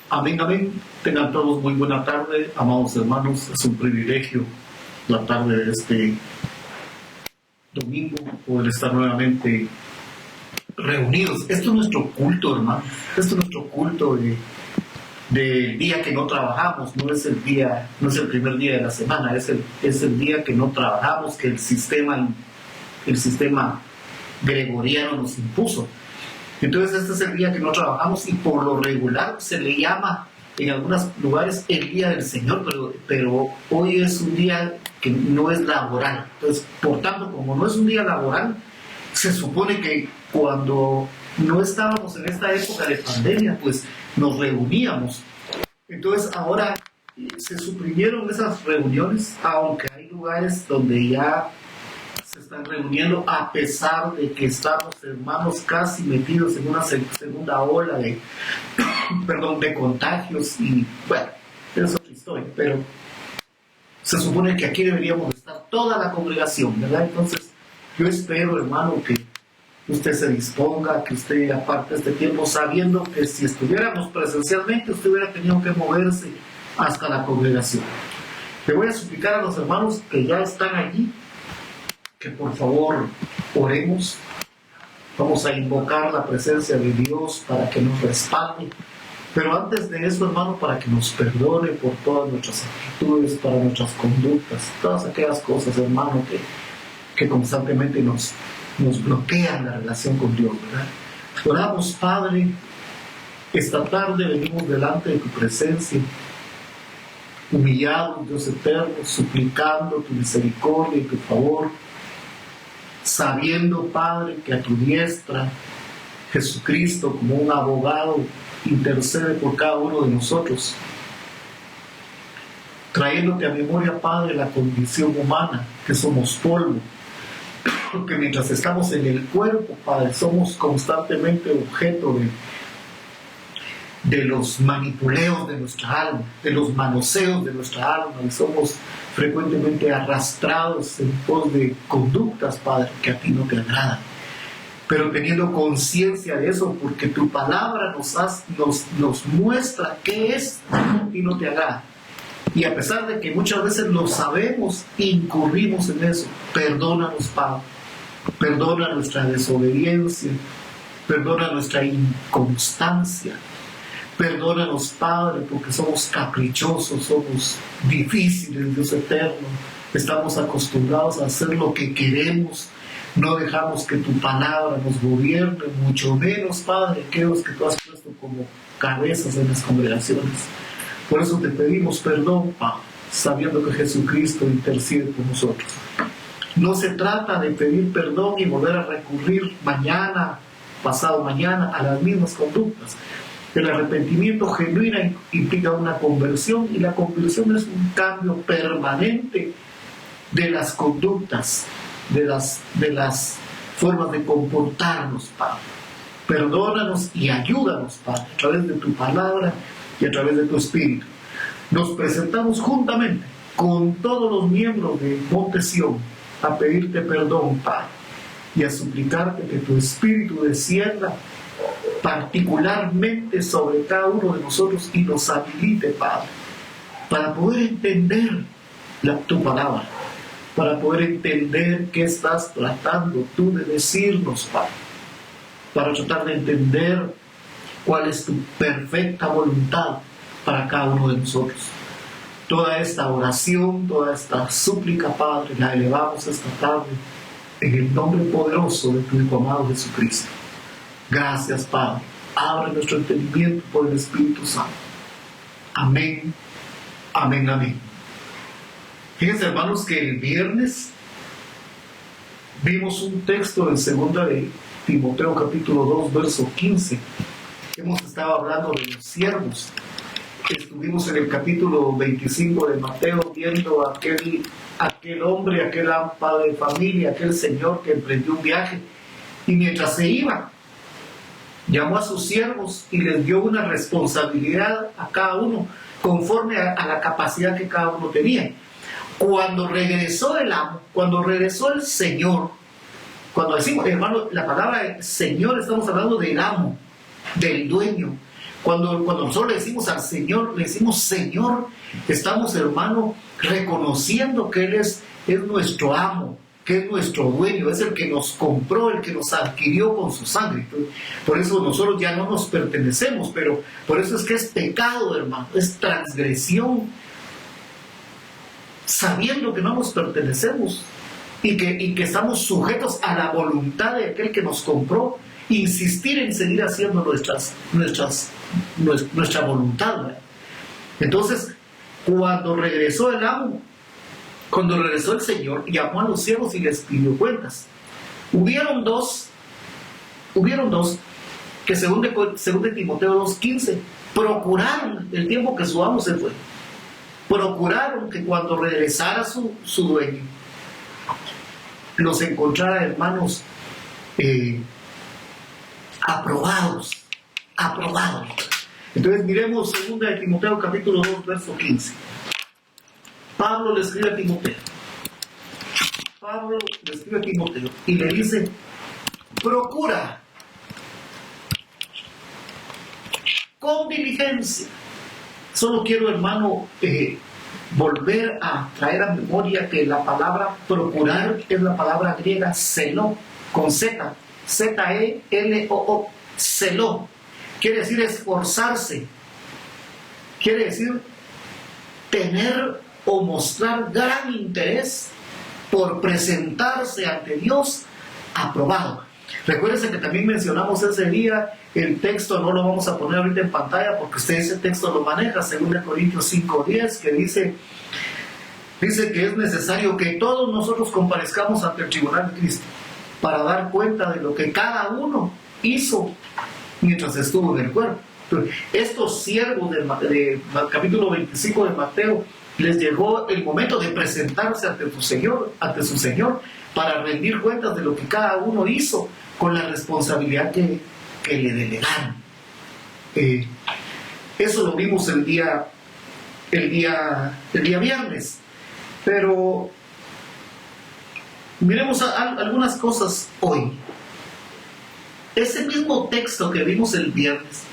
Amén, amén. Tengan todos muy buena tarde, amados hermanos. Es un privilegio la tarde de este domingo poder estar nuevamente reunidos. Esto es nuestro culto, hermano. Esto es nuestro culto del día que no trabajamos. No es el primer día de la semana, es el día que no trabajamos, que el sistema gregoriano nos impuso. Entonces este es el día que no trabajamos y por lo regular se le llama en algunos lugares el día del Señor, pero hoy es un día que no es laboral. Entonces, por tanto, como no es un día laboral, se supone que cuando no estábamos en esta época de pandemia, pues nos reuníamos. Entonces ahora se suprimieron esas reuniones, aunque hay lugares donde ya se están reuniendo, a pesar de que estamos, hermanos, casi metidos en una segunda ola de contagios. Y bueno, es otra historia, pero se supone que aquí deberíamos estar toda la congregación, ¿verdad? Entonces yo espero, hermano, que usted se disponga, que usted aparte este tiempo, sabiendo que si estuviéramos presencialmente, usted hubiera tenido que moverse hasta la congregación. Le voy a suplicar a los hermanos que ya están allí, que por favor oremos. Vamos a invocar la presencia de Dios para que nos respalde. Pero antes de eso, hermano, para que nos perdone por todas nuestras actitudes, para nuestras conductas, todas aquellas cosas, hermano, que constantemente nos bloquean la relación con Dios, ¿verdad? Oramos, Padre, esta tarde venimos delante de tu presencia, humillados, Dios eterno, suplicando tu misericordia y tu favor, sabiendo, Padre, que a tu diestra Jesucristo, como un abogado, intercede por cada uno de nosotros, trayéndote a memoria, Padre, la condición humana, que somos polvo, que mientras estamos en el cuerpo, Padre, somos constantemente objeto de los manipuleos de nuestra alma, de los manoseos de nuestra alma, y somos frecuentemente arrastrados en pos de conductas, Padre, que a ti no te agradan. Pero teniendo conciencia de eso, porque tu palabra nos muestra qué es y no te agrada. Y a pesar de que muchas veces lo sabemos, incurrimos en eso. Perdónanos, Padre. Perdona nuestra desobediencia. Perdona nuestra inconstancia. Perdónanos, Padre, porque somos caprichosos, somos difíciles, Dios eterno. Estamos acostumbrados a hacer lo que queremos. No dejamos que tu palabra nos gobierne, mucho menos, Padre, aquellos que tú has puesto como cabezas en las congregaciones. Por eso te pedimos perdón, Padre, sabiendo que Jesucristo intercede por nosotros. No se trata de pedir perdón y volver a recurrir mañana, pasado mañana, a las mismas conductas. El arrepentimiento genuino implica una conversión, y la conversión es un cambio permanente de las conductas, de las formas de comportarnos, Padre. Perdónanos y ayúdanos, Padre, a través de tu palabra y a través de tu Espíritu. Nos presentamos juntamente con todos los miembros de Monte Sión a pedirte perdón, Padre, y a suplicarte que tu Espíritu descienda particularmente sobre cada uno de nosotros y nos habilite, Padre, para poder entender tu palabra, para poder entender qué estás tratando tú de decirnos, Padre, para tratar de entender cuál es tu perfecta voluntad para cada uno de nosotros. Toda esta oración, toda esta súplica, Padre, la elevamos esta tarde en el nombre poderoso de tu Hijo amado Jesucristo. Gracias, Padre. Abre nuestro entendimiento por el Espíritu Santo. Amén, amén, amén. Fíjense, hermanos, que el viernes vimos un texto en 2 de Timoteo capítulo 2, verso 15. Hemos estado hablando de los siervos. Estuvimos en el capítulo 25 de Mateo viendo aquel hombre, aquel padre de familia, aquel señor que emprendió un viaje, y mientras se iba, llamó a sus siervos y les dio una responsabilidad a cada uno conforme a la capacidad que cada uno tenía. Cuando regresó el amo, cuando regresó el Señor, cuando decimos, hermano, la palabra Señor, estamos hablando del amo, del dueño. Cuando nosotros le decimos al Señor, le decimos Señor, estamos, hermano, reconociendo que Él es nuestro amo, que es nuestro dueño, es el que nos compró, el que nos adquirió con su sangre. Por eso nosotros ya no nos pertenecemos, pero por eso es que es pecado, hermano, es transgresión, sabiendo que no nos pertenecemos y que estamos sujetos a la voluntad de aquel que nos compró, insistir en seguir haciendo nuestra voluntad, ¿verdad? Entonces, cuando regresó el amo, cuando regresó el Señor, llamó a los siervos y les pidió cuentas. Hubieron dos que según de Timoteo 2:15 procuraron, el tiempo que su amo se fue, procuraron que cuando regresara su dueño los encontrara, hermanos, aprobados. Entonces miremos 2 de Timoteo capítulo 2 verso 15. Pablo le escribe a Timoteo y le dice: procura con diligencia. Solo quiero, hermano, volver a traer a memoria que la palabra procurar es la palabra griega zeló, con Z, Z-E-L-O-O, zeló. Quiere decir esforzarse, quiere decir tener o mostrar gran interés por presentarse ante Dios aprobado. Recuérdense que también mencionamos ese día el texto, no lo vamos a poner ahorita en pantalla porque usted ese texto lo maneja, 2 Corintios 5:10, que dice que es necesario que todos nosotros comparezcamos ante el tribunal de Cristo para dar cuenta de lo que cada uno hizo mientras estuvo en el cuerpo. Entonces, estos siervos del capítulo 25 de Mateo, les llegó el momento de presentarse ante su Señor, para rendir cuentas de lo que cada uno hizo con la responsabilidad que le delegaron. Eso lo vimos el día viernes. Pero miremos algunas cosas hoy. Ese mismo texto que vimos el viernes,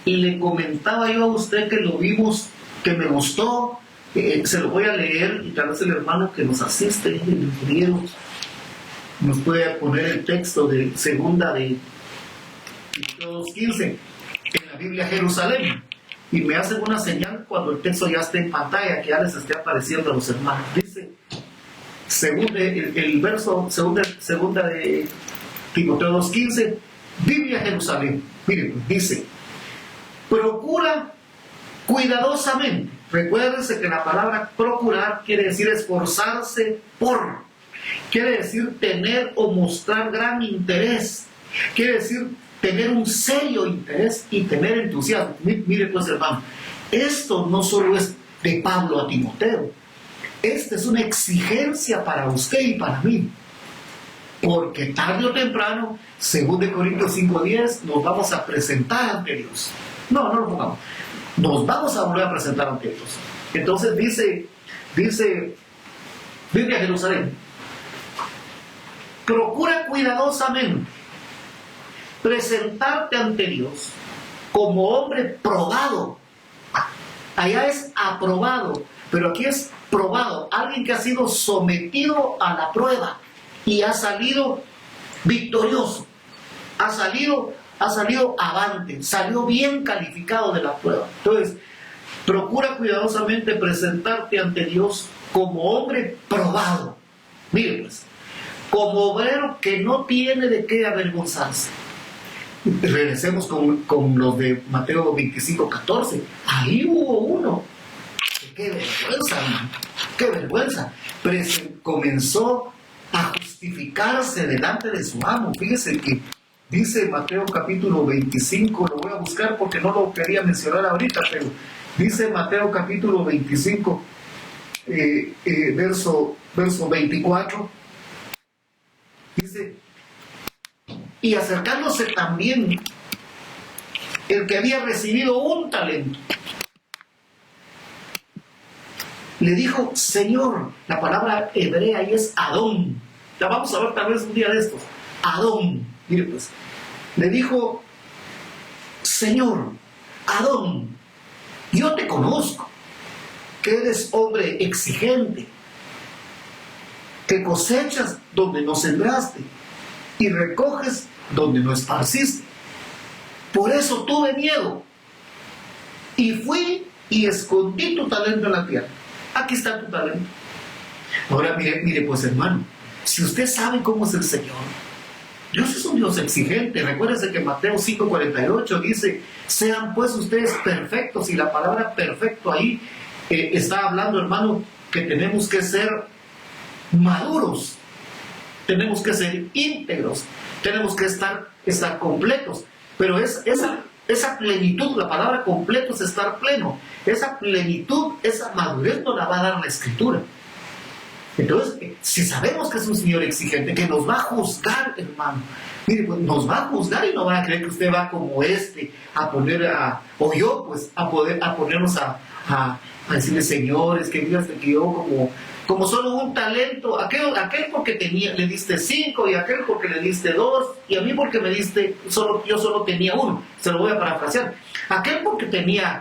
y le comentaba yo a usted que lo vimos, que me gustó, se lo voy a leer y tal vez el hermano que nos asiste, el ingeniero, nos puede poner el texto de 2 de Timoteo 2:15 en la Biblia Jerusalén, y me hacen una señal cuando el texto ya esté en pantalla, que ya les esté apareciendo a los hermanos. Dice, el verso 2 de Timoteo 2:15, Biblia Jerusalén. Miren, dice: procura cuidadosamente. Recuérdense que la palabra procurar quiere decir esforzarse por, quiere decir tener o mostrar gran interés, quiere decir tener un serio interés y tener entusiasmo. Mire pues, hermano, esto no solo es de Pablo a Timoteo, esta es una exigencia para usted y para mí, porque tarde o temprano, según de Corintios 5:10, nos vamos a presentar ante Dios. No lo pongamos. Nos vamos a volver a presentar ante Dios. Entonces dice Biblia Jerusalén: procura cuidadosamente presentarte ante Dios como hombre probado. Allá es aprobado, pero aquí es probado, alguien que ha sido sometido a la prueba y ha salido victorioso, ha salido avante, salió bien calificado de la prueba. Entonces, procura cuidadosamente presentarte ante Dios como hombre probado. Mire pues, como obrero que no tiene de qué avergonzarse. Regresemos con los de Mateo 25:14. Ahí hubo uno. ¡Qué vergüenza, hermano! ¡Qué vergüenza! Comenzó a justificarse delante de su amo. Fíjese que dice Mateo capítulo 25, lo voy a buscar porque no lo quería mencionar ahorita, pero dice Mateo capítulo 25, verso 24, dice: y acercándose también el que había recibido un talento, le dijo: Señor. La palabra hebrea ahí es Adón. La vamos a ver tal vez un día de estos. Adón. Mire pues, le dijo: Señor, Adón, yo te conozco, que eres hombre exigente, que cosechas donde no sembraste y recoges donde no esparciste. Por eso tuve miedo y fui y escondí tu talento en la tierra. Aquí está tu talento. Ahora mire pues, hermano, si usted sabe cómo es el Señor, Dios es un Dios exigente. Recuérdese que Mateo 5:48 dice: sean pues ustedes perfectos, y la palabra perfecto ahí está hablando, hermano, que tenemos que ser maduros, tenemos que ser íntegros, tenemos que estar completos. Pero esa plenitud, la palabra completo es estar pleno. Esa plenitud, esa madurez no la va a dar la Escritura. Entonces, si sabemos que es un Señor exigente, que nos va a juzgar, hermano, mire, pues nos va a juzgar y no van a creer que usted va como a poner o yo, pues, a ponernos a decirle: señores, que Dios te quedó como solo un talento, aquel porque le diste 5, y aquel porque le diste 2, y a mí porque me diste, yo solo tenía 1. Se lo voy a parafrasear. Aquel porque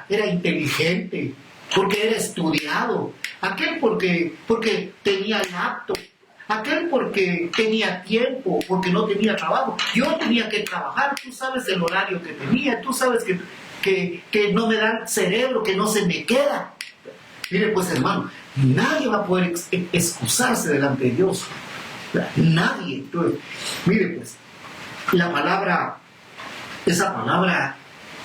era inteligente, porque era estudiado, aquel porque tenía laptop, aquel porque tenía tiempo, porque no tenía trabajo. Yo tenía que trabajar, tú sabes el horario que tenía, tú sabes que no me da cerebro, que no se me queda. Mire pues, hermano, nadie va a poder excusarse delante de Dios. Nadie. Entonces, mire pues, esa palabra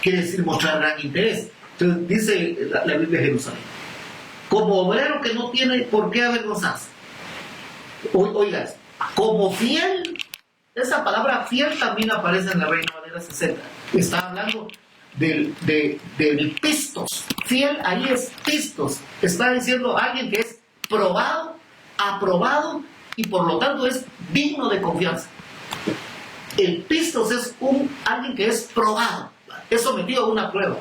quiere decir mostrar gran interés. Entonces dice la Biblia de Jerusalén: como obrero que no tiene por qué avergonzarse. Oiga, como fiel. Esa palabra fiel también aparece en la Reina Valera 60. Está hablando del pistos. Fiel ahí es pistos. Está diciendo alguien que es probado, aprobado, y por lo tanto es digno de confianza. El pistos es alguien que es probado, es sometido a una prueba.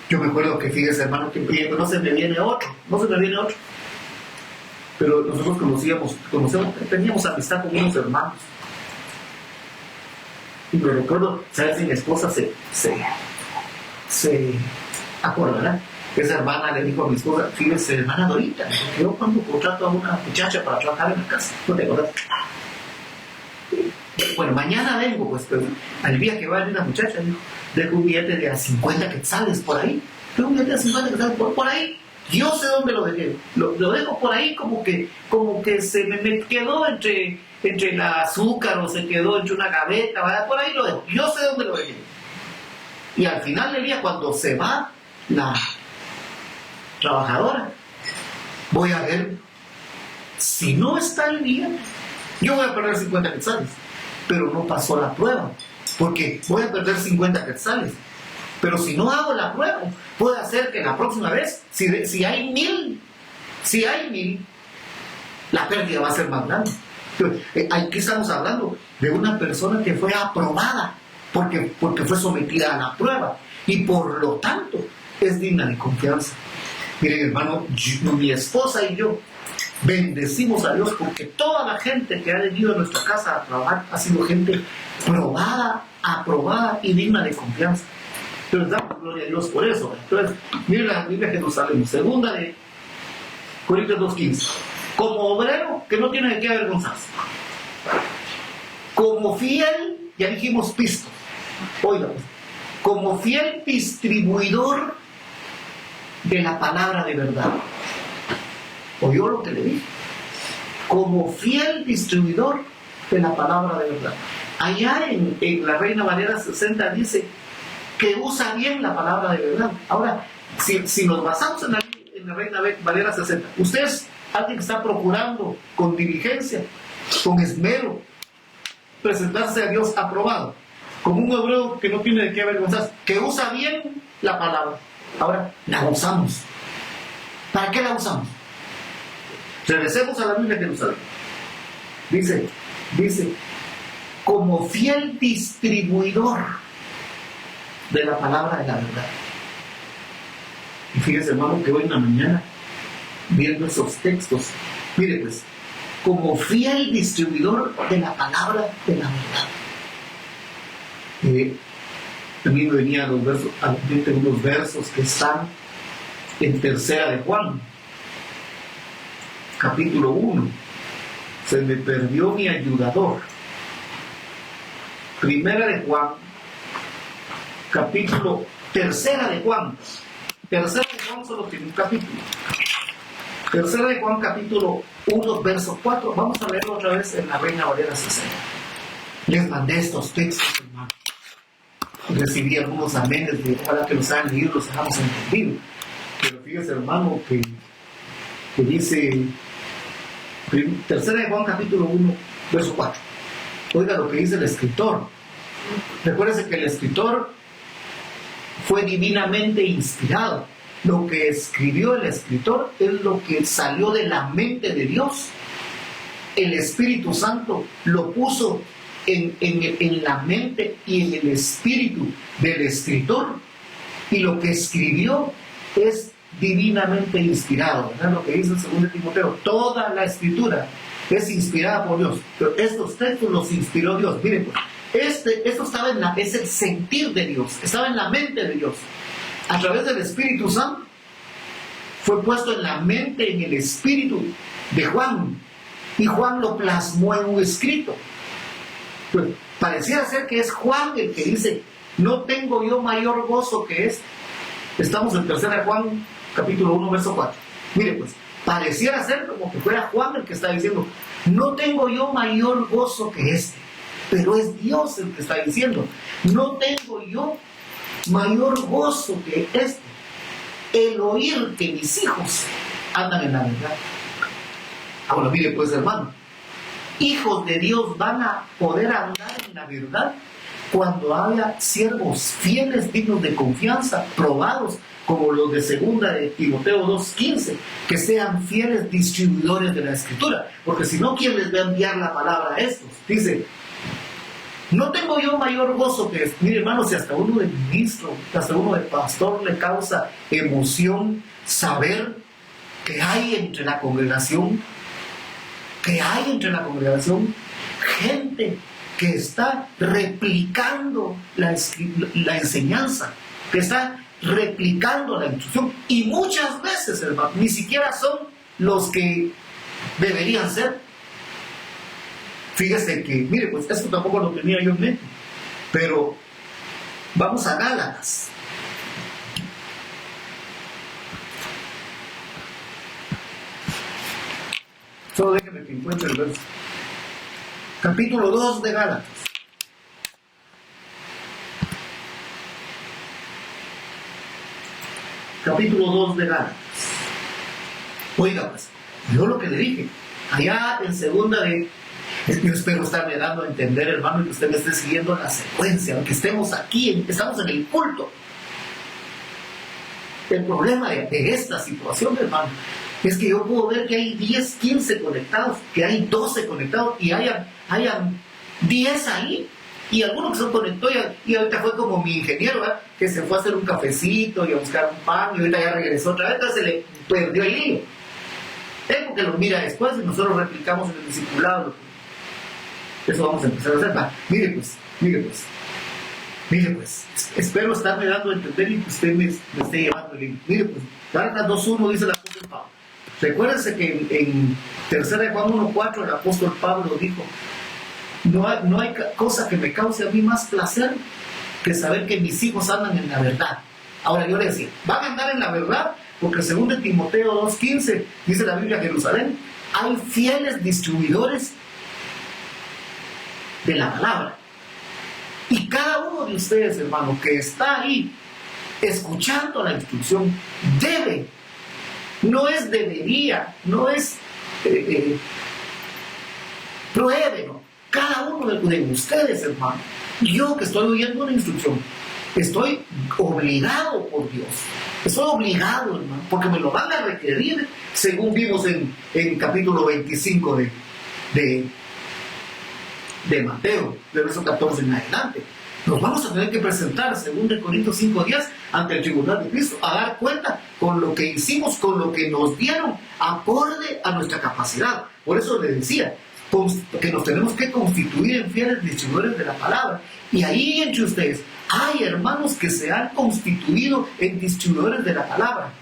Yo me acuerdo que, fíjese, hermano, que no se me viene otro. Pero nosotros teníamos amistad con unos hermanos. Y me recuerdo, ¿sabes? Si mi esposa se acordará, esa hermana le dijo a mi esposa: fíjese, hermana Dorita, yo cuando contrato a una muchacha para trabajar en la casa, ¿no te acuerdas? Bueno, mañana vengo, pues, pero al día que va a venir la muchacha, dijo, dejo un billete de a 50 quetzales por ahí. Dejo un billete de 50 quetzales por ahí. Yo sé dónde lo dejé. Lo dejo por ahí como que se me quedó entre el azúcar, o se quedó entre una gaveta, ¿verdad? Por ahí lo dejo. Yo sé dónde lo dejé. Y al final del día, cuando se va la trabajadora, voy a ver si no está el billete. Yo voy a perder 50 quetzales, pero no pasó la prueba, porque voy a perder 50 quetzales. Pero si no hago la prueba, puede hacer que la próxima vez, si hay 1000, la pérdida va a ser más grande. Aquí estamos hablando de una persona que fue aprobada, porque fue sometida a la prueba, y por lo tanto es digna de confianza. Miren, hermano, mi esposa y yo bendecimos a Dios porque toda la gente que ha venido a nuestra casa a trabajar ha sido gente probada, aprobada y digna de confianza. Entonces damos gloria a Dios por eso. Entonces, miren la Biblia de Jerusalén, 2 de Corintios 2:15. Como obrero que no tiene de qué avergonzarse. Como fiel, ya dijimos pistos. Oigan, como fiel distribuidor de la palabra de verdad. ¿Oyó lo que le dije? Como fiel distribuidor de la palabra de verdad. Allá en la Reina Valera 60 dice que usa bien la palabra de verdad. Ahora, si nos basamos en la Reina Valera 60, usted es alguien que está procurando con diligencia, con esmero, presentarse a Dios aprobado, como un hebreo que no tiene de qué avergonzarse, que usa bien la palabra. Ahora, la usamos. ¿Para qué la usamos? Regresemos a la Biblia de Jerusalén. Dice, como fiel distribuidor de la palabra de la verdad. Y fíjese, hermano, que hoy en la mañana, viendo esos textos, mire pues, como fiel distribuidor de la palabra de la verdad. A mí me venían unos versos que están en Tercera de Juan, capítulo 1. Se me perdió mi ayudador. Primera de Juan, capítulo, Tercera de Juan. Tercera de Juan solo tiene un capítulo. Tercera de Juan, capítulo 1, verso 4. Vamos a leerlo otra vez en la Reina Valera 60. Les mandé estos textos, hermano. Recibí algunos amenes de ojalá que los hayan leído, los hayamos entendido. Pero fíjese, hermano, que dice Tercera de Juan, capítulo 1, verso 4. Oiga lo que dice el escritor. Recuérdense que el escritor fue divinamente inspirado. Lo que escribió el escritor es lo que salió de la mente de Dios. El Espíritu Santo lo puso en la mente y en el espíritu del escritor. Y lo que escribió es divinamente inspirado. ¿Verdad? Lo que dice el 2 Timoteo. Toda la escritura es inspirada por Dios. Pero estos textos los inspiró Dios. Miren, pues, esto estaba es el sentir de Dios. Estaba en la mente de Dios. A través del Espíritu Santo fue puesto en la mente, en el espíritu de Juan, y Juan lo plasmó en un escrito. Pues pareciera ser que es Juan el que dice: no tengo yo mayor gozo que este. Estamos en Tercera de Juan, capítulo 1, verso 4. Mire, pues, pareciera ser como que fuera Juan el que está diciendo: no tengo yo mayor gozo que este. Pero es Dios el que está diciendo: no tengo yo mayor gozo que este, el oír que mis hijos andan en la verdad. Ahora mire pues, hermano, hijos de Dios van a poder andar en la verdad cuando haya siervos fieles, dignos de confianza, probados, como los de 2 de Timoteo 2:15, que sean fieles distribuidores de la Escritura, porque si no, ¿quién les va a enviar la palabra a estos? Dice: no tengo yo mayor gozo que este. Mire, hermano, si hasta uno de ministro, hasta uno de pastor le causa emoción saber que hay entre la congregación, gente que está replicando la enseñanza, que está replicando la instrucción, y muchas veces, hermano, ni siquiera son los que deberían ser. Fíjese que, mire, pues esto tampoco lo tenía yo en mente, pero vamos a Gálatas. Solo déjeme que encuentre el verso. Capítulo 2 de Gálatas. Capítulo 2 de Gálatas. Oiga, pues, yo lo que le dije, allá en segunda de... Yo espero estarme dando a entender, hermano, y que usted me esté siguiendo la secuencia, aunque estemos aquí, estamos en el culto. El problema de esta situación, hermano, es que yo puedo ver que hay 10, 15 conectados, que hay 12 conectados, y hayan 10 ahí, y algunos que se conectó, y ahorita fue como mi ingeniero, ¿verdad?, que se fue a hacer un cafecito y a buscar un pan, y ahorita ya regresó otra vez, entonces se le perdió el hilo. Tengo que lo mira después, y nosotros replicamos en el discipulado. Eso vamos a empezar a hacer. Mire pues, espero estarme dando a entender y que usted me esté llevando el link. Mire pues, Gálatas 2:1 dice el apóstol Pablo. Recuérdense que en 3 de Juan 1:4 el apóstol Pablo dijo: no hay cosa que me cause a mí más placer que saber que mis hijos andan en la verdad. Ahora yo le decía, van a andar en la verdad porque según de Timoteo 2:15 dice la Biblia: Jerusalén, hay fieles distribuidores de la palabra. Y cada uno de ustedes, hermano, que está ahí escuchando la instrucción, debe, no es debería, no es pruebe, no. Cada uno de ustedes, hermano, yo que estoy oyendo una instrucción, estoy obligado por Dios, estoy obligado, hermano, porque me lo van a requerir, según vimos en capítulo 25 de Mateo, de verso 14 en adelante. Nos vamos a tener que presentar, según de Corintios 5:10, ante el tribunal de Cristo, a dar cuenta con lo que hicimos, con lo que nos dieron, acorde a nuestra capacidad. Por eso le decía, que nos tenemos que constituir en fieles distribuidores de la palabra. Y ahí entre ustedes hay hermanos que se han constituido en distribuidores de la palabra.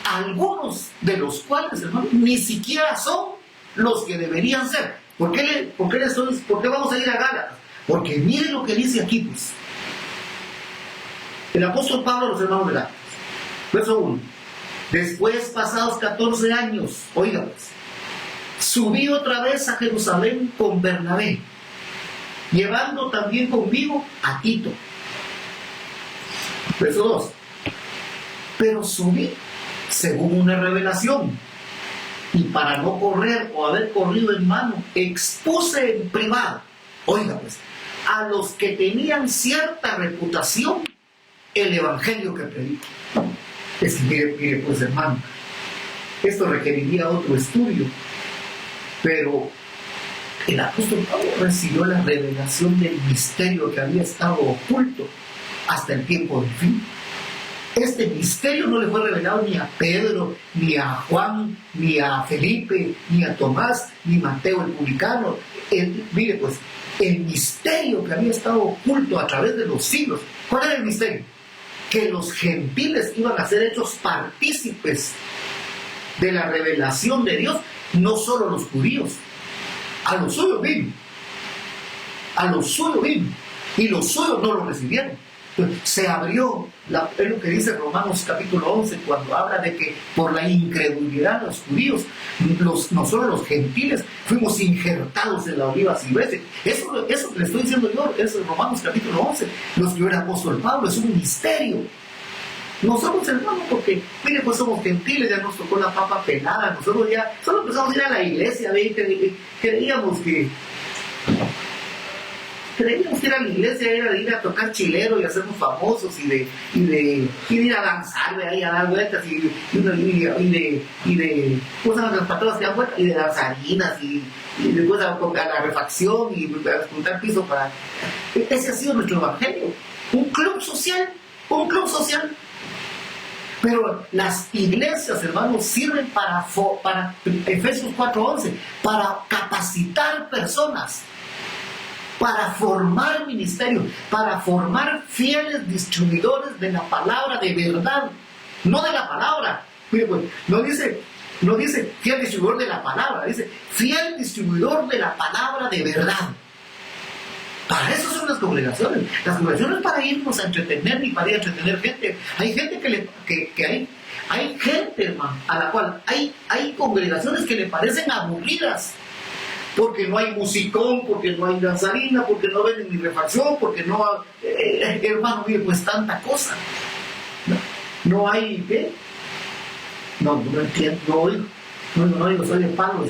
Algunos de los cuales, hermanos, ni siquiera son los que deberían ser. ¿Por qué vamos a ir a Gálatas? Porque miren lo que dice aquí, pues. El apóstol Pablo a los hermanos de Gálatas. Verso 1. Después, pasados 14 años, oigan, pues, subí otra vez a Jerusalén con Bernabé, llevando también conmigo a Tito. Verso 2. Pero subí según una revelación, y para no correr o haber corrido en mano, expuse en privado, oiga pues, a los que tenían cierta reputación el evangelio que predico. Es que mire pues, hermano, esto requeriría otro estudio, pero el apóstol Pablo recibió la revelación del misterio que había estado oculto hasta el tiempo del fin. Este misterio no le fue revelado ni a Pedro, ni a Juan, ni a Felipe, ni a Tomás, ni a Mateo el publicano. Mire pues, el misterio que había estado oculto a través de los siglos. ¿Cuál era el misterio? Que los gentiles iban a ser hechos partícipes de la revelación de Dios, no solo los judíos. A los suyos vino. A los suyos vino. Y los suyos no lo recibieron. Se abrió, es lo que dice Romanos capítulo 11, cuando habla de que por la incredulidad de los judíos, nosotros los gentiles fuimos injertados en la oliva silvestre. Eso que le estoy diciendo yo, es Romanos capítulo 11, lo escribió el apóstol Pablo, es un misterio. Nosotros, hermanos, porque, mire, pues somos gentiles, ya nos tocó la papa pelada, nosotros ya solo empezamos a ir a la iglesia, creíamos que ir a la iglesia era de ir a tocar chilero y hacernos famosos y de ir a danzar, ahí a dar vueltas y de ¿cómo se llaman las patronas que dan vueltas? Y de danzarinas y después a la refacción y a juntar piso para... Ese ha sido nuestro evangelio, un club social. Pero las iglesias, hermanos, sirven para Efesios 4:11, para capacitar personas, para formar ministerios, para formar fieles distribuidores de la palabra de verdad, no de la palabra. Mire, pues, no dice fiel distribuidor de la palabra, dice fiel distribuidor de la palabra de verdad. Para eso son las congregaciones. Las congregaciones para irnos a entretener ni para ir a entretener gente. Hay gente hay gente, hermano, a la cual hay congregaciones que le parecen aburridas. Porque no hay musicón, porque no hay danzarina, porque no venden ni refacción, porque no hay, hermano, mire, pues tanta cosa. No hay, ¿qué? No entiendo, no oigo, soy de Pablo,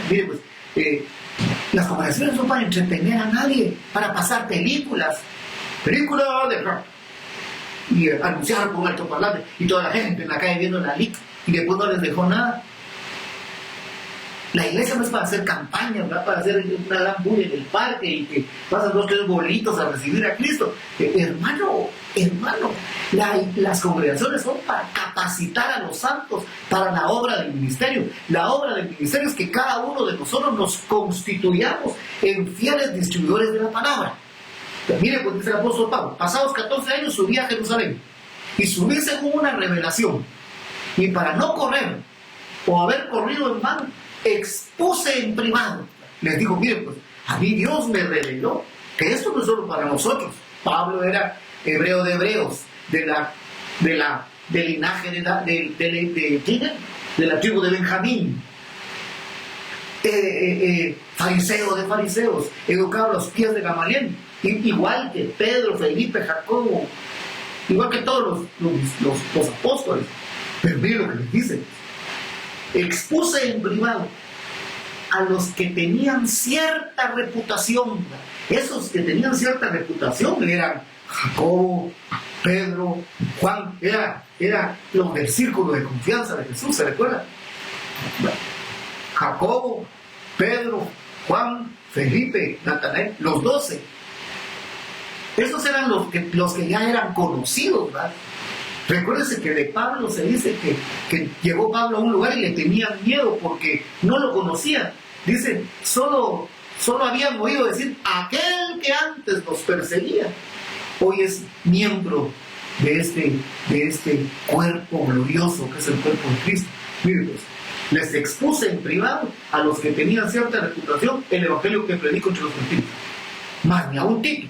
mire, pues, las congregaciones son para entretener a nadie, para pasar películas de rock, y anunciar con altoparlante, y toda la gente en la calle viendo la lic, y después no les dejó nada. La iglesia no es para hacer campañas, ¿verdad? Para hacer una gran bulla en el parque y que pasan 2 o 3 bolitos a recibir a Cristo. Hermano, las congregaciones son para capacitar a los santos para la obra del ministerio. La obra del ministerio es que cada uno de nosotros nos constituyamos en fieles distribuidores de la palabra. Mire, pues dice el apóstol Pablo, pasados 14 años subí a Jerusalén y subí según una revelación, y para no correr o haber corrido en vano, expuse en privado. Les digo, miren, pues a mí Dios me reveló que esto no es solo para nosotros. Pablo era hebreo de hebreos, del linaje de la tribu de Benjamín, fariseo de fariseos, educado a los pies de Gamaliel, igual que Pedro, Felipe, Jacobo, igual que todos los apóstoles. Pero miren lo que les dice: expuse en privado a los que tenían cierta reputación. Esos que tenían cierta reputación eran Jacobo, Pedro, Juan, eran los del círculo de confianza de Jesús, ¿se recuerdan? Jacobo, Pedro, Juan, Felipe, Natanael, los 12. Esos eran los que ya eran conocidos, ¿verdad? Recuérdense que de Pablo se dice que llegó Pablo a un lugar y le tenían miedo porque no lo conocían. Dice, solo habían oído decir, aquel que antes nos perseguía, hoy es miembro de este cuerpo glorioso que es el cuerpo de Cristo. Miren, pues, les expuse en privado a los que tenían cierta reputación el evangelio que predico entre los gentiles. Más ni aún Tito,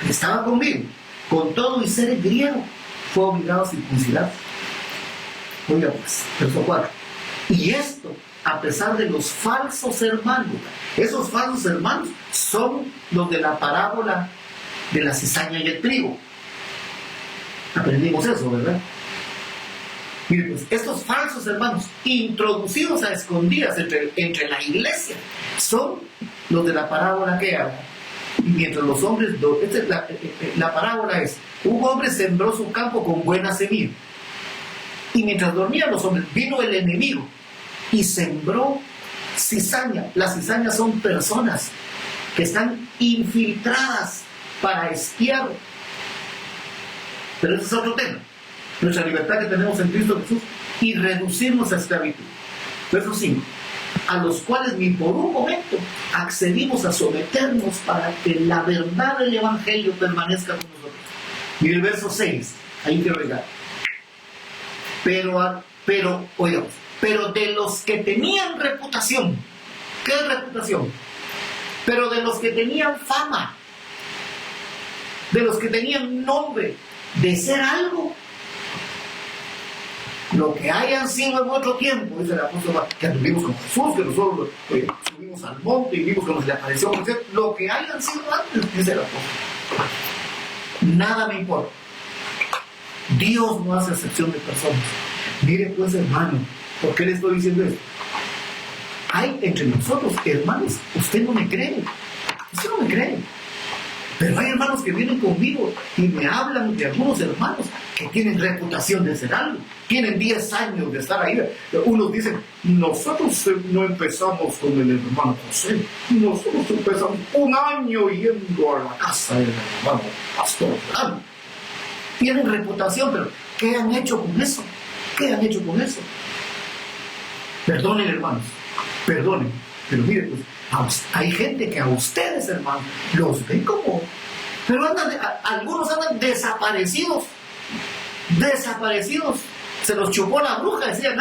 que estaba conmigo, con todo y ser griego, fue obligado a circuncidarse. Oiga pues, verso 4. Y esto, a pesar de los falsos hermanos. Esos falsos hermanos son los de la parábola de la cizaña y el trigo. Aprendimos eso, ¿verdad? Miren, pues, estos falsos hermanos, introducidos a escondidas entre la iglesia, son los de la parábola que habla. Y mientras los hombres, la parábola es, un hombre sembró su campo con buena semilla. Y mientras dormían los hombres, vino el enemigo y sembró cizaña. Las cizañas son personas que están infiltradas para espiar. Pero ese es otro tema. Nuestra libertad que tenemos en Cristo Jesús y reducirnos a esclavitud. Verso 5. A los cuales ni por un momento accedimos a someternos para que la verdad del Evangelio permanezca con nosotros. Y el verso 6, ahí quiero llegar. Pero, oigamos, pero de los que tenían reputación, ¿qué es reputación? Pero de los que tenían fama, de los que tenían nombre de ser algo, lo que hayan sido en otro tiempo, dice el apóstol, que anduvimos con Jesús, que nosotros subimos al monte y vimos que nos le apareció, lo que hayan sido antes, dice el apóstol, nada me importa. Dios no hace excepción de personas. Mire pues, hermano, ¿por qué le estoy diciendo esto? Hay entre nosotros, hermanos, usted no me cree, pero hay hermanos que vienen conmigo y me hablan de algunos hermanos que tienen reputación de ser algo, tienen 10 años de estar ahí. Unos dicen, nosotros no empezamos con el hermano José, nosotros empezamos 1 año yendo a la casa del hermano pastor Fernando. Tienen reputación, pero ¿qué han hecho con eso? Perdonen, hermanos, perdonen, pero miren, pues, hay gente que a ustedes, hermanos, los ven como, pero algunos andan desaparecidos, se los chupó la bruja, decían,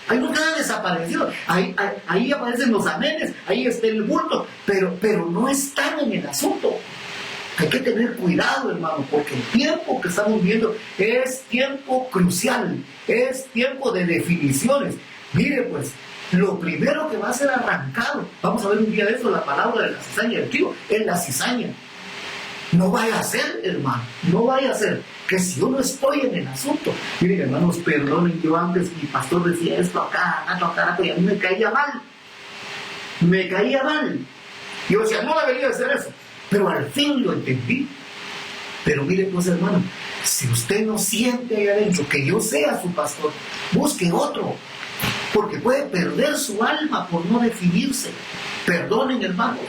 hay unos que andan desaparecidos, ahí aparecen los amenes, ahí está el bulto, pero no están en el asunto. Hay que tener cuidado, hermano, porque el tiempo que estamos viviendo es tiempo crucial, es tiempo de definiciones. Mire, pues, lo primero que va a ser arrancado, vamos a ver un día de eso, la palabra de la cizaña del trigo, es la cizaña. No vaya a ser, hermano, no vaya a ser que si yo no estoy en el asunto, miren, hermanos, perdonen, yo antes mi pastor decía esto acá, y a mí me caía mal. Yo decía, no debería de ser eso. Pero al fin lo entendí. Pero mire pues, hermano, si usted no siente ahí adentro que yo sea su pastor, busque otro, porque puede perder su alma por no definirse. Perdonen, hermanos,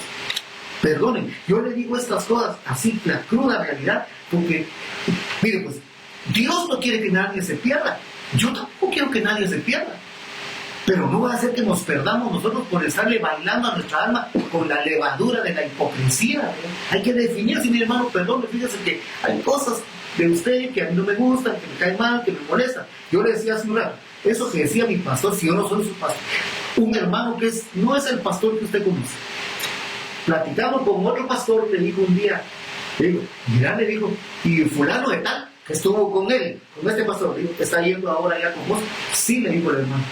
perdonen. Yo le digo estas cosas así, la cruda realidad, porque mire pues, Dios no quiere que nadie se pierda. Yo tampoco quiero que nadie se pierda. Pero no va a hacer que nos perdamos nosotros por estarle bailando a nuestra alma con la levadura de la hipocresía, ¿no? Hay que definirse, mi hermano, perdón, fíjese que hay cosas de usted que a mí no me gustan, que me caen mal, que me molestan. Yo le decía hace un rato, eso que decía mi pastor, si yo no soy su pastor, un hermano que no es el pastor que usted conoce. Platicamos con otro pastor, le dijo un día, le digo, mira, le dijo, y fulano de tal, que estuvo con él, con este pastor, le digo, está yendo ahora ya con vos. Sí, le dijo el hermano,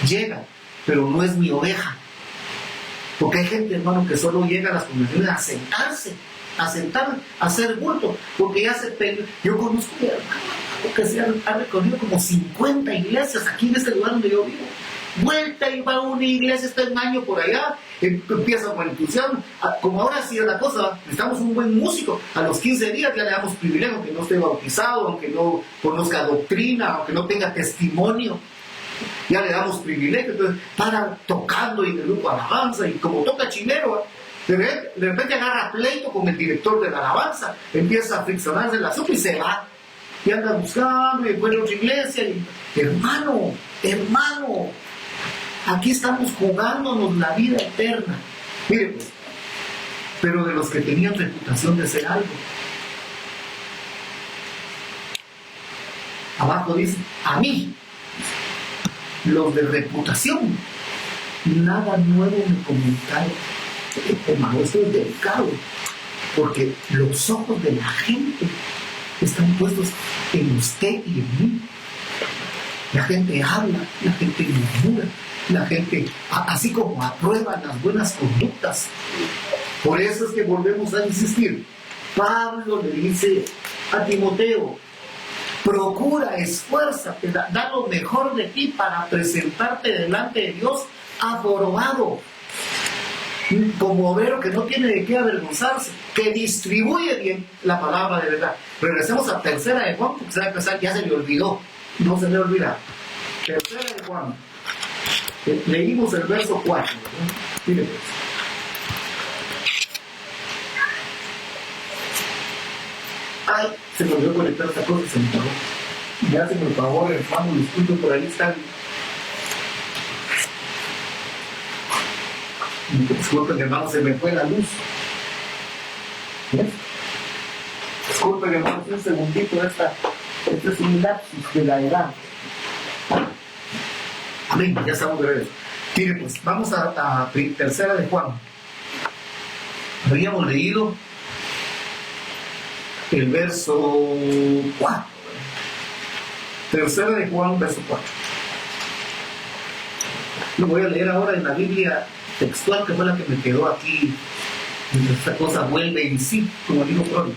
llega, pero no es mi oveja. Porque hay gente, hermano, que solo llega a las congregaciones a sentarse, a hacer bulto, porque ya se peleó. Yo conozco un hermano que se ha recorrido como 50 iglesias aquí en este lugar donde yo vivo. Vuelta y va a una iglesia, está un año por allá, empieza con entusiasmo. Como ahora sí es la cosa, necesitamos un buen músico. A los 15 días ya le damos privilegio, aunque no esté bautizado, aunque no conozca doctrina, aunque no tenga testimonio. Ya le damos privilegio, entonces para tocando y el grupo alabanza, y como toca chilero, de repente agarra pleito con el director de la alabanza, empieza a friccionarse el asunto y se va, y anda buscando y encuentra otra iglesia, y hermano, Aquí estamos jugándonos la vida eterna. Mire, pues, pero de los que tenían reputación de ser algo. Abajo dice, a mí, los de reputación, nada nuevo me comentaron. Hermano, esto es delicado, porque los ojos de la gente están puestos en usted y en mí. La gente habla, la gente murmura, la gente, así como aprueba las buenas conductas. Por eso es que volvemos a insistir. Pablo le dice a Timoteo, procura, esfuérzate, da lo mejor de ti para presentarte delante de Dios aprobado, como obrero que no tiene de qué avergonzarse, que distribuye bien la palabra de verdad. Regresemos a tercera de Juan, porque ya se le olvidó, no se le olvida. Tercera de Juan, leímos el verso 4, ¿verdad? Mire pues. Ay, se me olvidó conectar esta cosa, se me pagó. Me hacen el favor, hermano, disculpe, por ahí están. Disculpen, hermano, se me fue la luz. ¿Ves? Disculpen, hermano, un segundito, este es un lapsus de la edad. Amén, ya estamos de regreso. Mire, pues, vamos a tercera de Juan. Habíamos leído el verso 4. Tercera de Juan, verso 4. Lo voy a leer ahora en la Biblia textual, que fue la que me quedó aquí. Esta cosa vuelve en sí, como digo pronto.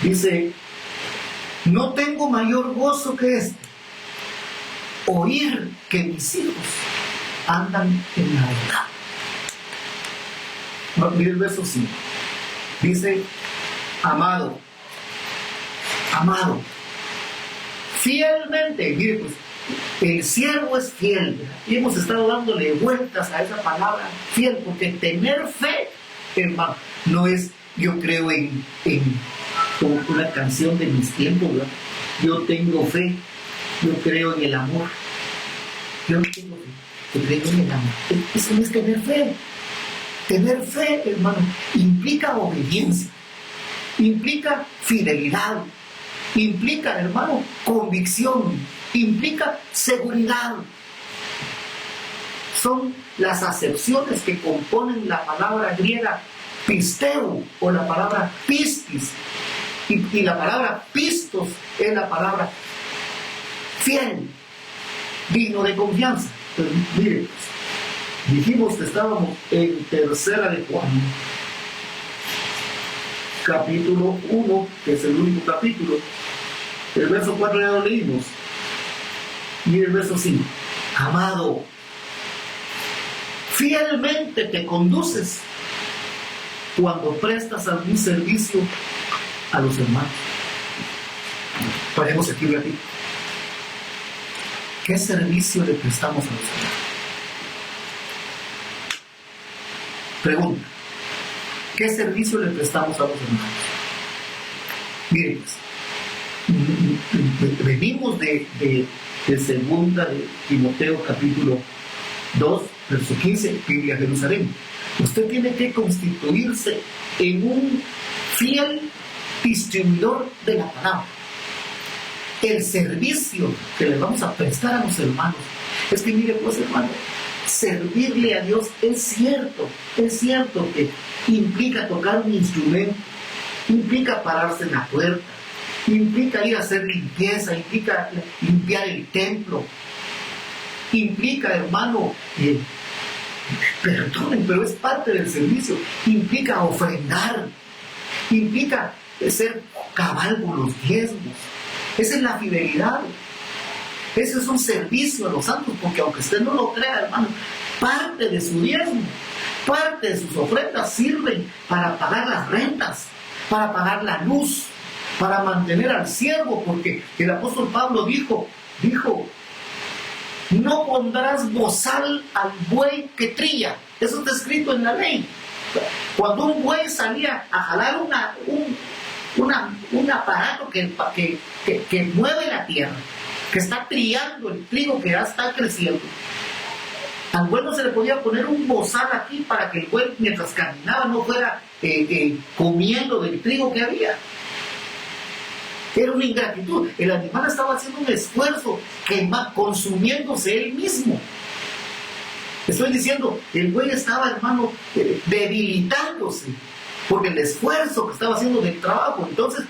Dice, no tengo mayor gozo que este, oír que mis hijos andan en la verdad. No, mire el verso 5. Dice, amado, fielmente, mire pues, el siervo es fiel, ¿verdad? Y hemos estado dándole vueltas a esa palabra fiel, porque tener fe, hermano, no es, yo creo en como una canción de mis tiempos, ¿verdad? Yo tengo fe, yo creo en el amor, yo no tengo fe, yo creo en el amor. Eso no es tener fe. Tener fe, hermano, implica obediencia, implica fidelidad, implica, hermano, convicción, implica seguridad. Son las acepciones que componen la palabra griega pisteu o la palabra pistis, y la palabra pistos es la palabra fiel, digno de confianza. Entonces, mire, dijimos que estábamos en tercera de Juan, capítulo 1, que es el único capítulo. El verso 4 ya lo leímos. Y el verso 5. Amado, fielmente te conduces cuando prestas algún servicio a los hermanos. Paremos aquí un ratito. ¿Qué servicio le prestamos a los hermanos? Pregunta. ¿Qué servicio le prestamos a los hermanos? Miren, venimos de segunda de Timoteo capítulo 2, verso 15, Biblia Jerusalén. Usted tiene que constituirse en un fiel distribuidor de la palabra. El servicio que le vamos a prestar a los hermanos es que, mire pues, hermano, servirle a Dios es cierto que implica tocar un instrumento, implica pararse en la puerta, implica ir a hacer limpieza, implica limpiar el templo, implica, hermano, perdonen, pero es parte del servicio, implica ofrendar, implica ser cabal con los diezmos. Esa es la fidelidad. Ese es un servicio a los santos, porque aunque usted no lo crea, hermano, parte de su diezmo, parte de sus ofrendas sirven para pagar las rentas, para pagar la luz, para mantener al siervo, porque el apóstol Pablo dijo, no pondrás bozal al buey que trilla. Eso está escrito en la ley. Cuando un buey salía a jalar un aparato que mueve la tierra, que está trillando el trigo que ya está creciendo, Al buey no se le podía poner un bozal aquí para que el buey mientras caminaba no fuera comiendo del trigo que había. Era una ingratitud. El animal estaba haciendo un esfuerzo, consumiéndose él mismo. Estoy diciendo, el buey estaba, hermano, debilitándose por el esfuerzo que estaba haciendo del trabajo. Entonces,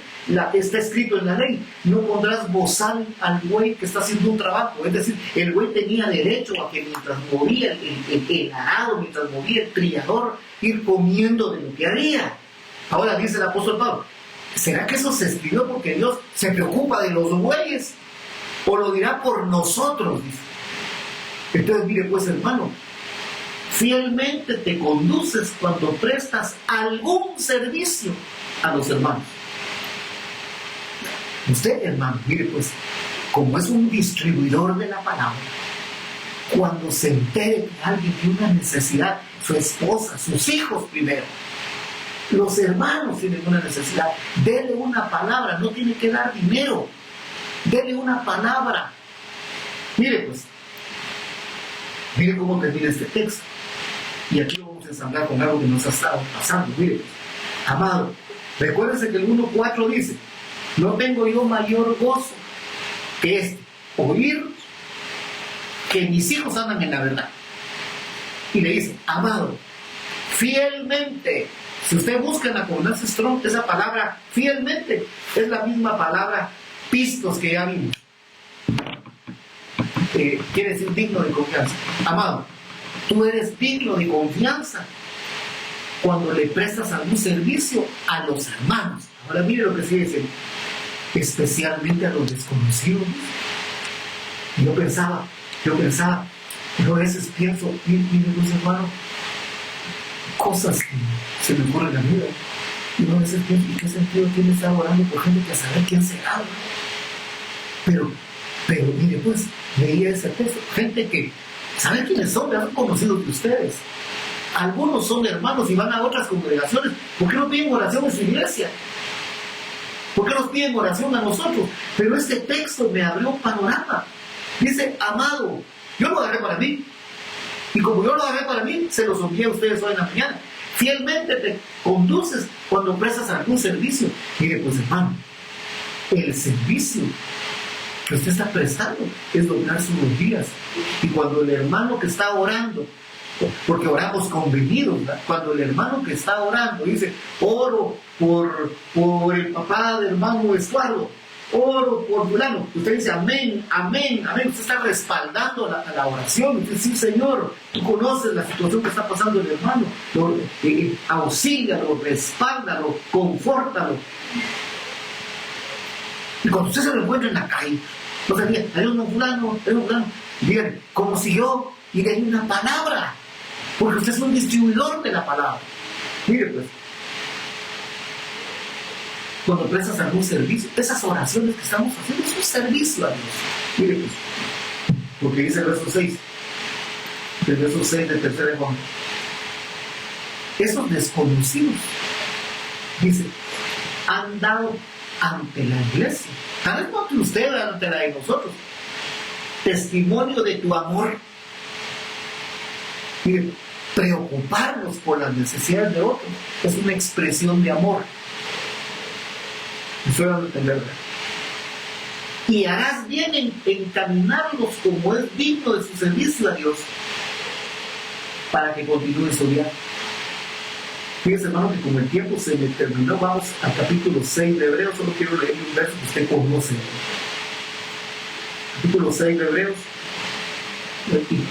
está escrito en la ley, no pondrás bozal al buey que está haciendo un trabajo. Es decir, el buey tenía derecho a que mientras movía el arado, mientras movía el trillador, ir comiendo de lo que haría. Ahora dice el apóstol Pablo, ¿será que eso se escribió porque Dios se preocupa de los bueyes? ¿O lo dirá por nosotros? Dice. Entonces, mire pues, hermano, fielmente te conduces cuando prestas algún servicio a los hermanos. Usted, hermano, mire pues, como es un distribuidor de la palabra, cuando se entere que alguien tiene una necesidad, su esposa, sus hijos primero, los hermanos tienen una necesidad, dele una palabra, no tiene que dar dinero, dele una palabra. Mire pues, mire cómo termina este texto. Y aquí lo vamos a ensamblar con algo que nos ha estado pasando. Mire pues, amado, recuérdense que el 1:4 dice, no tengo yo mayor gozo que oír que mis hijos andan en la verdad. Y le dice, amado, fielmente. Si usted busca en la concordancia Strong, esa palabra fielmente es la misma palabra pistos que ya vimos. Quiere decir digno de confianza. Amado, tú eres digno de confianza cuando le prestas algún servicio a los hermanos. Ahora mire lo que sigue diciendo, especialmente a los desconocidos. Y yo pensaba, a veces pienso, mire los hermanos, cosas que se me ocurren a mí, y no a veces pienso, ¿y qué sentido tiene estar orando por gente que a saber quién será? Pero mire pues, leía ese texto, gente que saben quiénes son, han conocido de ustedes. Algunos son hermanos y van a otras congregaciones. ¿Por qué no piden oración en su iglesia? ¿Por qué nos piden oración a nosotros? Pero este texto me abrió un panorama. Dice, amado, yo lo agarré para mí. Y como yo lo agarré para mí, se los envié a ustedes hoy en la mañana. Fielmente te conduces cuando prestas algún servicio. Mire, pues hermano, el servicio que usted está prestando es doblar sus rodillas. Y cuando el hermano que está orando, porque oramos convenidos, ¿verdad? Cuando el hermano que está orando dice, oro por el papá del hermano Estuardo, oro por fulano, usted dice amén, amén, amén. Usted está respaldando la oración. Usted dice, sí, Señor, tú conoces la situación que está pasando el hermano, auxílialo, respáldalo, confórtalo. Y cuando usted se lo encuentra en la calle, no se diga, hay un fulano, digan, como si yo, y le di una palabra, porque usted es un distribuidor de la palabra. Mire pues, cuando prestas algún servicio, esas oraciones que estamos haciendo es un servicio a Dios. Mire pues, porque dice el verso 6, del verso 6 del tercer evangelo, esos desconocidos, dice, han dado ante la iglesia, tal vez no ante usted, ante la de nosotros, testimonio de tu amor. Mire, preocuparnos por las necesidades de otros es una expresión de amor. Estoy dando a entender, ¿verdad? Y harás bien en encaminarlos como es digno de su servicio a Dios para que continúe su vida. Fíjese, hermano, que como el tiempo se me terminó, vamos al capítulo 6 de Hebreos. Solo quiero leer un verso que usted conoce. Capítulo 6 de Hebreos.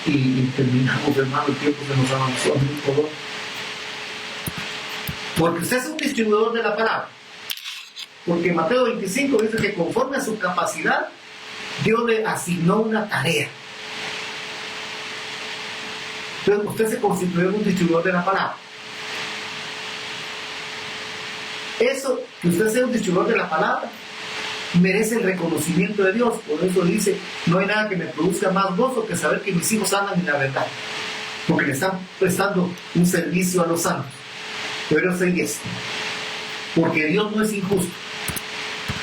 Y terminamos, hermano, el tiempo se nos avanzó a un color. Porque usted es un distribuidor de la palabra. Porque Mateo 25 dice que conforme a su capacidad, Dios le asignó una tarea. Entonces usted se constituyó en un distribuidor de la palabra. Eso, que usted sea un distribuidor de la palabra, merece el reconocimiento de Dios. Por eso dice, no hay nada que me produzca más gozo que saber que mis hijos andan en la verdad, porque le están prestando un servicio a los santos. Pero sé esto, porque Dios no es injusto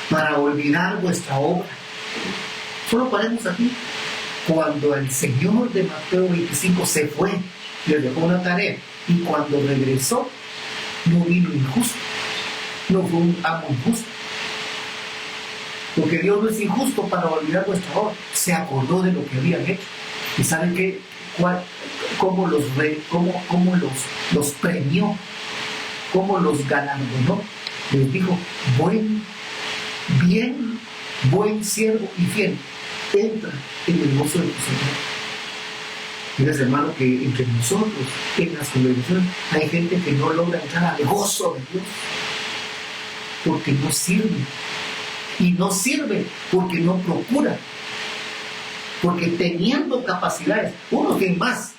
para olvidar vuestra obra. Solo paremos aquí. Cuando el Señor de Mateo 25 se fue, le dejó una tarea, y cuando regresó, no vino injusto, no fue un amo injusto. Porque Dios no es injusto para olvidar nuestra obra. Se acordó de lo que habían hecho. ¿Y saben qué? ¿Cómo los premió? ¿Cómo los galardonó? Les dijo: buen siervo y fiel, entra en el gozo de tu Señor. Mira, hermano, que entre nosotros, en las congregaciones, hay gente que no logra entrar al gozo de Dios porque no sirve. Y no sirve porque no procura. Porque teniendo capacidades, unos tienen más,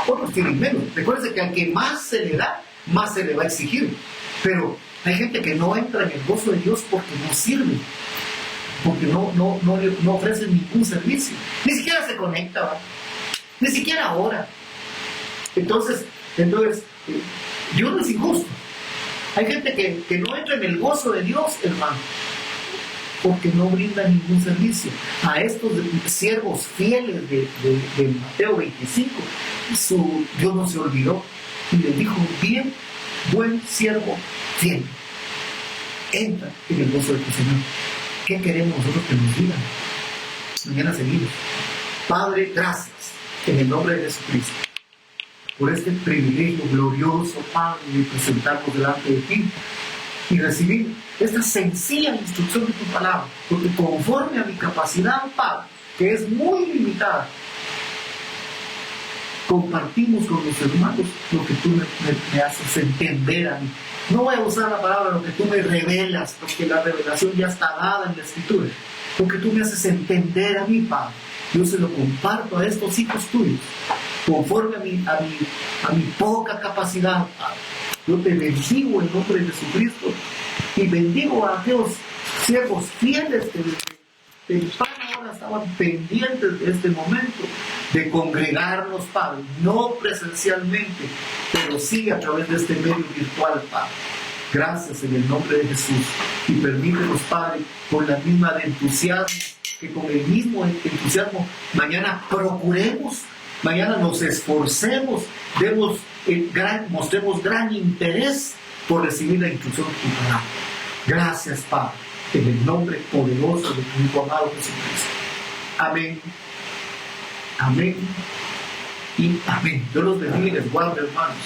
otros tienen menos. Recuerden que al que más se le da, más se le va a exigir. Pero hay gente que no entra en el gozo de Dios porque no sirve, porque no ofrece ningún servicio, ni siquiera se conecta, ¿va? Ni siquiera ora. Entonces Dios no es injusto. Hay gente que no entra en el gozo de Dios, hermano, porque no brinda ningún servicio. A estos siervos fieles de Mateo 25, Dios no se olvidó y les dijo: bien, buen siervo fiel, entra en el gozo de tu Señor. ¿Qué queremos nosotros que nos digan? Mañana seguimos. Padre, gracias en el nombre de Jesucristo por este privilegio glorioso, Padre, de presentarnos delante de ti y recibir esta sencilla instrucción de tu palabra, porque conforme a mi capacidad, Padre, que es muy limitada, compartimos con los hermanos lo que tú me haces entender a mí. No voy a usar la palabra lo que tú me revelas, porque la revelación ya está dada en la Escritura. Lo que tú me haces entender a mí, Padre, yo se lo comparto a estos hijos tuyos, conforme a mi poca capacidad, Padre. Yo te bendigo en nombre de Jesucristo y bendigo a aquellos siervos fieles que desde temprana hora estaban pendientes de este momento de congregarnos, Padre, no presencialmente, pero sí a través de este medio virtual, Padre. Gracias en el nombre de Jesús, y permítenos, Padre, con la misma de entusiasmo, que con el mismo entusiasmo mañana procuremos, mañana nos esforcemos, mostremos gran interés por recibir la instrucción de tu palabra. Gracias, Padre, en el nombre poderoso de tu Hijo amado Jesucristo. Amén. Amén y amén. Dios los bendiga y les guarde, hermanos.